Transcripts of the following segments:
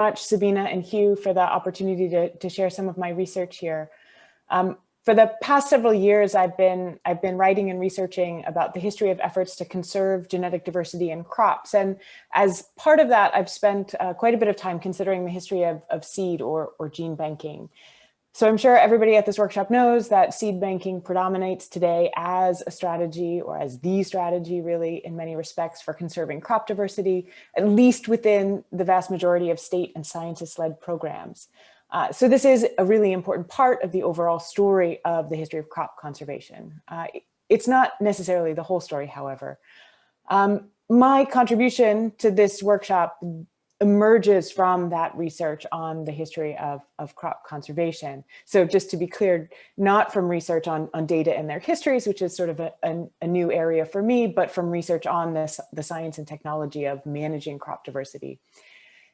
Much, Sabina and Hugh, for the opportunity to share some of my research here. For the past several years, I've been writing and researching about the history of efforts to conserve genetic diversity in crops. And as part of that, I've spent quite a bit of time considering the history of seed or gene banking. So I'm sure everybody at this workshop knows that seed banking predominates today as a strategy, or as the strategy really in many respects, for conserving crop diversity, at least within the vast majority of state and scientist-led programs. So this is a really important part of the overall story of the history of crop conservation. It's not necessarily the whole story, however. My contribution to this workshop emerges from that research on the history of crop conservation. So just to be clear, not from research on data and their histories, which is sort of a new area for me, but from research on the science and technology of managing crop diversity.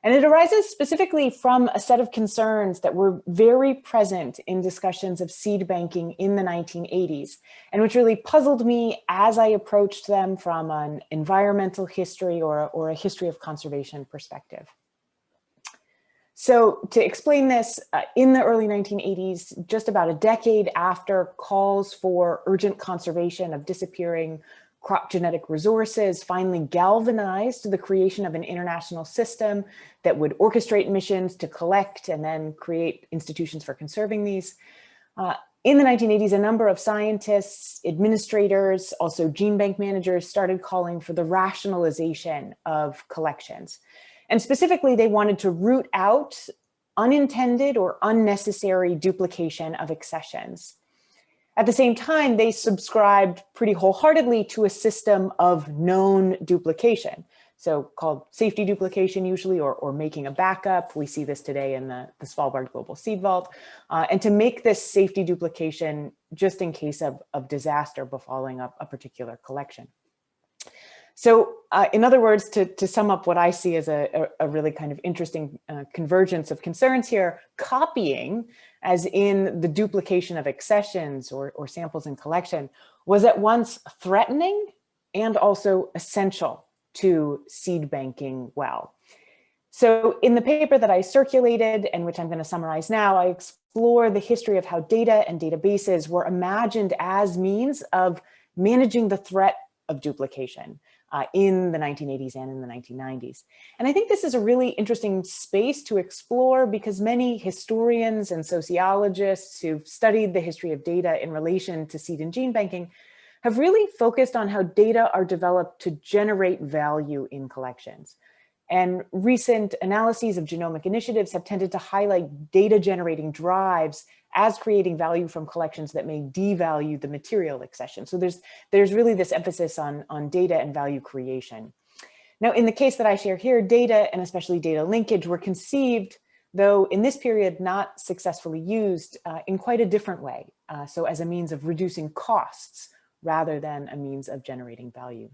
And it arises specifically from a set of concerns that were very present in discussions of seed banking in the 1980s, and which really puzzled me as I approached them from an environmental history or a history of conservation perspective. So to explain this, in the early 1980s, just about a decade after calls for urgent conservation of disappearing crop genetic resources finally galvanized the creation of an international system that would orchestrate missions to collect and then create institutions for conserving these. In the 1980s, a number of scientists, administrators, also gene bank managers started calling for the rationalization of collections. And specifically, they wanted to root out unintended or unnecessary duplication of accessions. At the same time, they subscribed pretty wholeheartedly to a system of known duplication, so called safety duplication usually, or making a backup. We see this today in the Svalbard Global Seed Vault, and to make this safety duplication just in case of disaster befalling a particular collection. So in other words, to sum up what I see as a really kind of interesting convergence of concerns here, copying, as in the duplication of accessions or samples in collection, was at once threatening and also essential to seed banking well. So in the paper that I circulated, and which I'm going to summarize now, I explore the history of how data and databases were imagined as means of managing the threat of duplication in the 1980s and in the 1990s. And I think this is a really interesting space to explore because many historians and sociologists who've studied the history of data in relation to seed and gene banking have really focused on how data are developed to generate value in collections. And recent analyses of genomic initiatives have tended to highlight data generating drives as creating value from collections that may devalue the material accession. So there's really this emphasis on data and value creation. Now, in the case that I share here, data and especially data linkage were conceived, though in this period not successfully used, in quite a different way. So as a means of reducing costs rather than a means of generating value.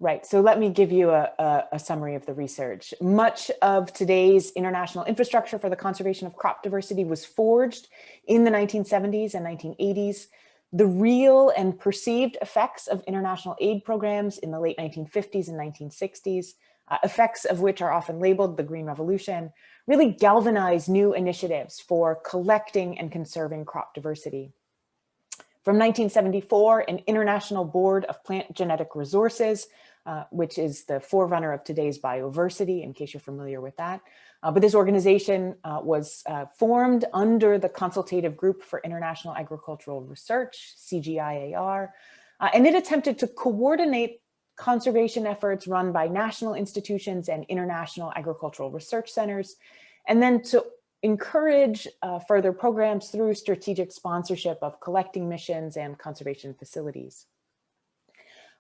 Right, so let me give you a summary of the research. Much of today's international infrastructure for the conservation of crop diversity was forged in the 1970s and 1980s. The real and perceived effects of international aid programs in the late 1950s and 1960s, effects of which are often labeled the Green Revolution, really galvanized new initiatives for collecting and conserving crop diversity. From 1974, an International Board of Plant Genetic Resources, which is the forerunner of today's Bioversity, in case you're familiar with that. But this organization was formed under the Consultative Group for International Agricultural Research, CGIAR, and it attempted to coordinate conservation efforts run by national institutions and international agricultural research centers, and then to encourage further programs through strategic sponsorship of collecting missions and conservation facilities.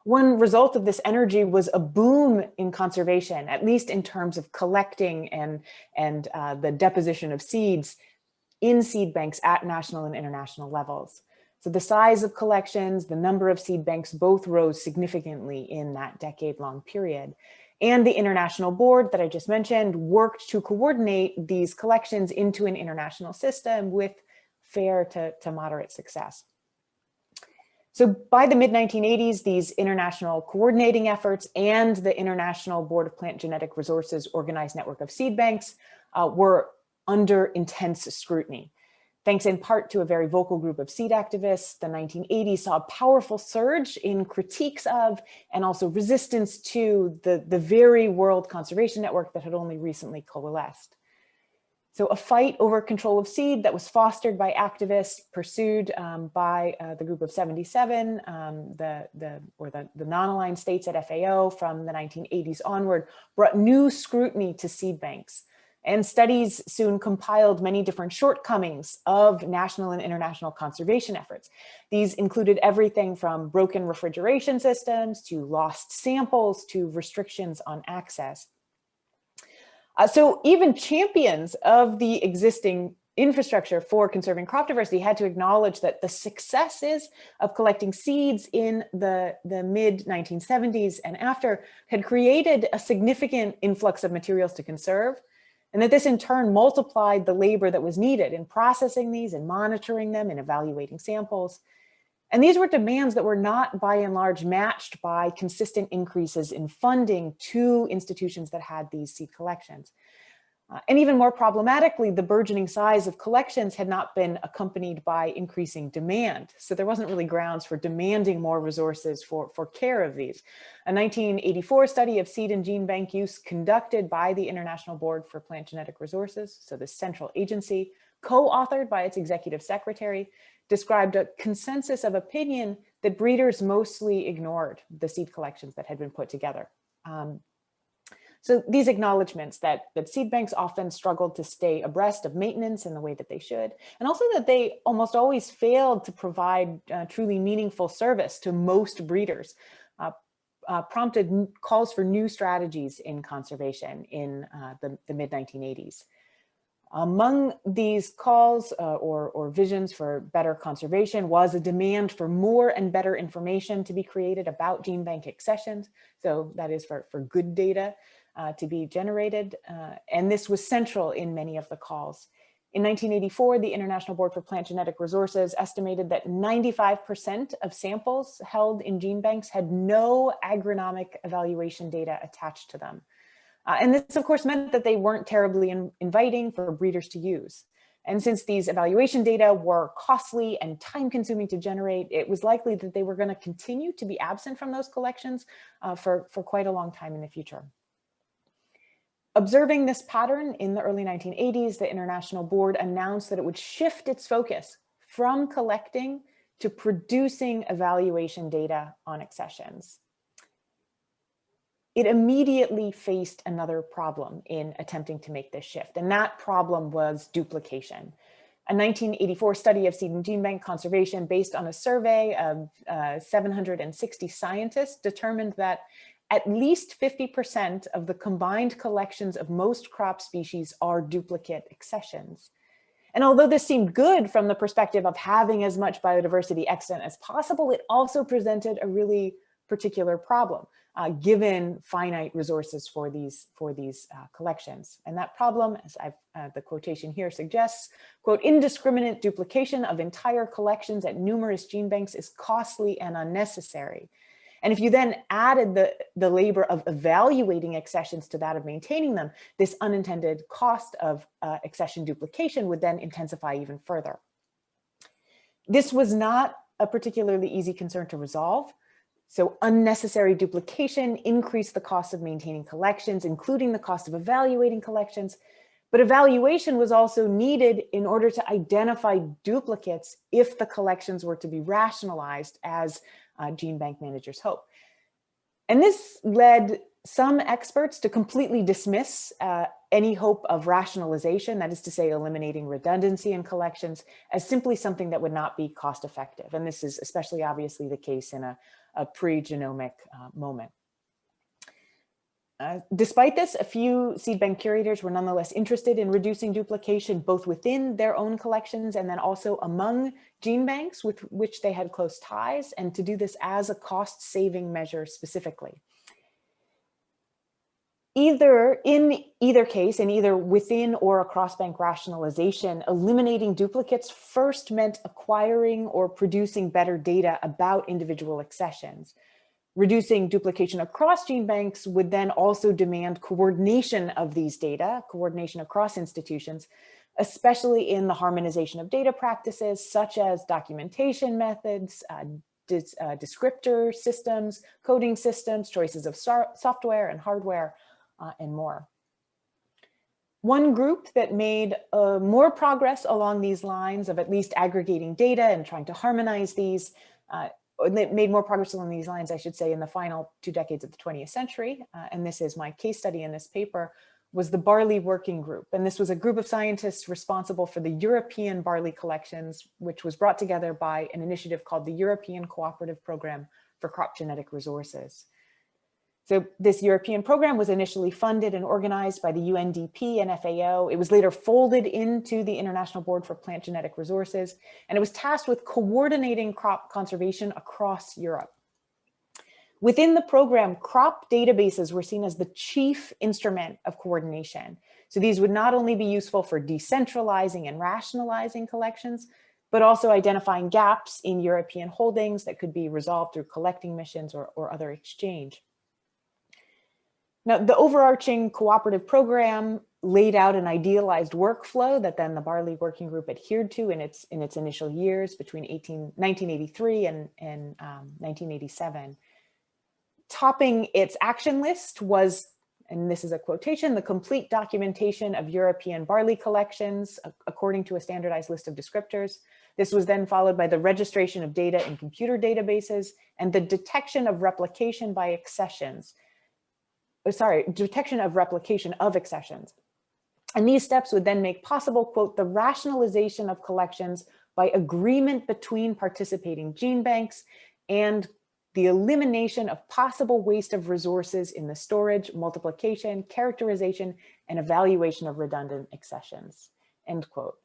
One result of this energy was a boom in conservation, at least in terms of collecting and the deposition of seeds in seed banks at national and international levels. So the size of collections, the number of seed banks both rose significantly in that decade-long period. And the international board that I just mentioned worked to coordinate these collections into an international system with fair to moderate success. So by the mid-1980s, these international coordinating efforts and the International Board of Plant Genetic Resources organized network of seed banks were under intense scrutiny. Thanks in part to a very vocal group of seed activists, the 1980s saw a powerful surge in critiques of and also resistance to the very World Conservation Network that had only recently coalesced. So a fight over control of seed that was fostered by activists, pursued by the group of 77, the non-aligned states at FAO from the 1980s onward, brought new scrutiny to seed banks. And studies soon compiled many different shortcomings of national and international conservation efforts. These included everything from broken refrigeration systems to lost samples to restrictions on access. So even champions of the existing infrastructure for conserving crop diversity had to acknowledge that the successes of collecting seeds in the mid-1970s and after had created a significant influx of materials to conserve, and that this in turn multiplied the labor that was needed in processing these and monitoring them and evaluating samples. And these were demands that were not by and large matched by consistent increases in funding to institutions that had these seed collections. And even more problematically, the burgeoning size of collections had not been accompanied by increasing demand. So there wasn't really grounds for demanding more resources for care of these. A 1984 study of seed and gene bank use conducted by the International Board for Plant Genetic Resources, so the central agency, co-authored by its executive secretary, described a consensus of opinion that breeders mostly ignored the seed collections that had been put together. So these acknowledgements that seed banks often struggled to stay abreast of maintenance in the way that they should, and also that they almost always failed to provide truly meaningful service to most breeders, prompted calls for new strategies in conservation in the mid-1980s. Among these calls or visions for better conservation was a demand for more and better information to be created about gene bank accessions. So that is for good data to be generated. And this was central in many of the calls. In 1984, the International Board for Plant Genetic Resources estimated that 95% of samples held in gene banks had no agronomic evaluation data attached to them. And this, of course, meant that they weren't terribly inviting for breeders to use. And since these evaluation data were costly and time-consuming to generate, it was likely that they were going to continue to be absent from those collections for quite a long time in the future. Observing this pattern in the early 1980s, the International Board announced that it would shift its focus from collecting to producing evaluation data on accessions. It immediately faced another problem in attempting to make this shift, and that problem was duplication. A 1984 study of seed and gene bank conservation based on a survey of 760 scientists determined that at least 50% of the combined collections of most crop species are duplicate accessions. And although this seemed good from the perspective of having as much biodiversity extant as possible, it also presented a really particular problem, given finite resources for these collections. And that problem, as the quotation here suggests, quote, indiscriminate duplication of entire collections at numerous gene banks is costly and unnecessary. And if you then added the labor of evaluating accessions to that of maintaining them, this unintended cost of accession duplication would then intensify even further. This was not a particularly easy concern to resolve. So unnecessary duplication increased the cost of maintaining collections, including the cost of evaluating collections. But evaluation was also needed in order to identify duplicates if the collections were to be rationalized as gene bank managers hope. And this led some experts to completely dismiss any hope of rationalization, that is to say, eliminating redundancy in collections, as simply something that would not be cost effective. And this is especially obviously the case in a pre-genomic moment. Despite this, a few seed bank curators were nonetheless interested in reducing duplication, both within their own collections and then also among gene banks with which they had close ties, and to do this as a cost-saving measure specifically. In either case, in either within or across bank rationalization, eliminating duplicates first meant acquiring or producing better data about individual accessions. Reducing duplication across gene banks would then also demand coordination of these data, coordination across institutions, especially in the harmonization of data practices such as documentation methods, descriptor systems, coding systems, choices of software and hardware, and more. One group that made more progress along these lines of at least aggregating data and trying to harmonize these, made more progress along these lines, I should say, in the final 2 decades of the 20th century, and this is my case study in this paper, was the Barley Working Group. And this was a group of scientists responsible for the European barley collections, which was brought together by an initiative called the European Cooperative Program for Crop Genetic Resources. So this European program was initially funded and organized by the UNDP and FAO. It was later folded into the International Board for Plant Genetic Resources, and it was tasked with coordinating crop conservation across Europe. Within the program, crop databases were seen as the chief instrument of coordination. So these would not only be useful for decentralizing and rationalizing collections, but also identifying gaps in European holdings that could be resolved through collecting missions or other exchange. Now, the overarching cooperative program laid out an idealized workflow that then the Barley Working Group adhered to in its initial years between 1983 and 1987. Topping its action list was, and this is a quotation, the complete documentation of European barley collections according to a standardized list of descriptors. This was then followed by the registration of data in computer databases and the detection of replication by accessions. Detection of replication of accessions. And these steps would then make possible, quote, the rationalization of collections by agreement between participating gene banks and the elimination of possible waste of resources in the storage, multiplication, characterization, and evaluation of redundant accessions, end quote.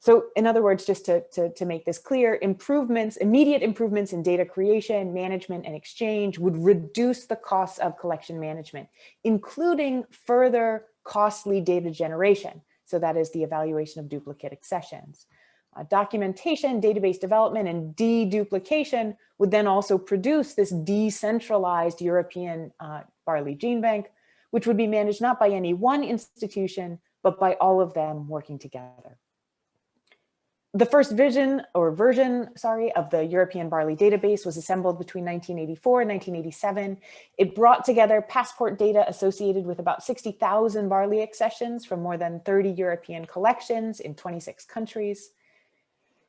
So in other words, just to make this clear, immediate improvements in data creation, management, and exchange would reduce the costs of collection management, including further costly data generation. So that is the evaluation of duplicate accessions. Documentation, database development, and deduplication would then also produce this decentralized European barley gene bank, which would be managed not by any one institution, but by all of them working together. The first version of the European Barley database was assembled between 1984 and 1987. It brought together passport data associated with about 60,000 barley accessions from more than 30 European collections in 26 countries.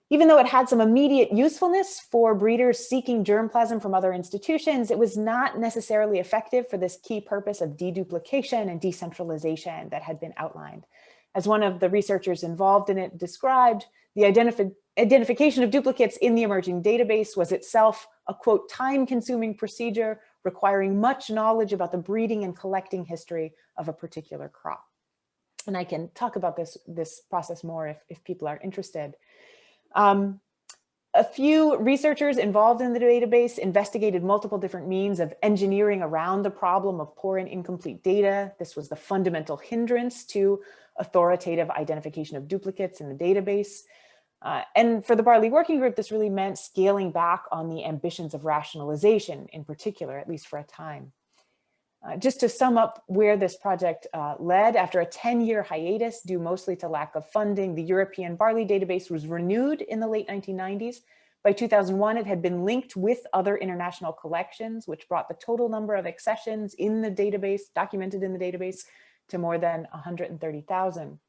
Even though it had some immediate usefulness for breeders seeking germplasm from other institutions, it was not necessarily effective for this key purpose of deduplication and decentralization that had been outlined. As one of the researchers involved in it described, the identification of duplicates in the emerging database was itself a, quote, time-consuming procedure requiring much knowledge about the breeding and collecting history of a particular crop. And I can talk about this process more if people are interested. A few researchers involved in the database investigated multiple different means of engineering around the problem of poor and incomplete data. This was the fundamental hindrance to authoritative identification of duplicates in the database. And for the Barley Working Group, this really meant scaling back on the ambitions of rationalization in particular, at least for a time. Just to sum up where this project led, after a 10-year hiatus due mostly to lack of funding, the European Barley database was renewed in the late 1990s. By 2001, it had been linked with other international collections, which brought the total number of accessions in the database, documented in the database, to more than 130,000.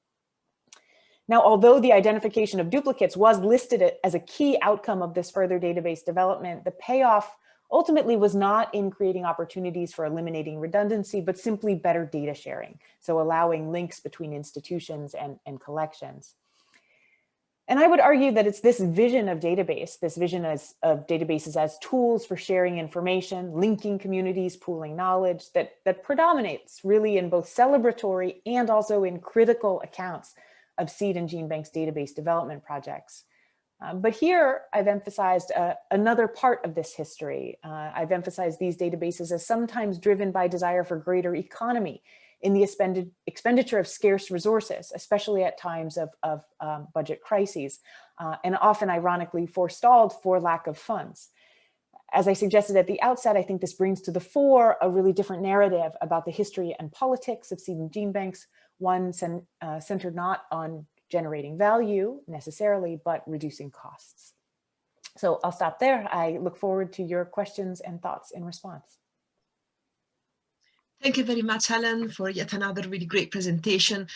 Now, although the identification of duplicates was listed as a key outcome of this further database development, the payoff ultimately was not in creating opportunities for eliminating redundancy, but simply better data sharing. So allowing links between institutions and collections. And I would argue that it's this vision of database, this vision of databases as tools for sharing information, linking communities, pooling knowledge, that predominates really in both celebratory and also in critical accounts of seed and gene banks database development projects. But here I've emphasized another part of this history. I've emphasized these databases as sometimes driven by desire for greater economy in the expenditure of scarce resources, especially at times of budget crises, and often ironically forestalled for lack of funds. As I suggested at the outset, I think this brings to the fore a really different narrative about the history and politics of seed and gene banks, one centered not on generating value necessarily, but reducing costs. So I'll stop there. I look forward to your questions and thoughts in response. Thank you very much, Helen, for yet another really great presentation.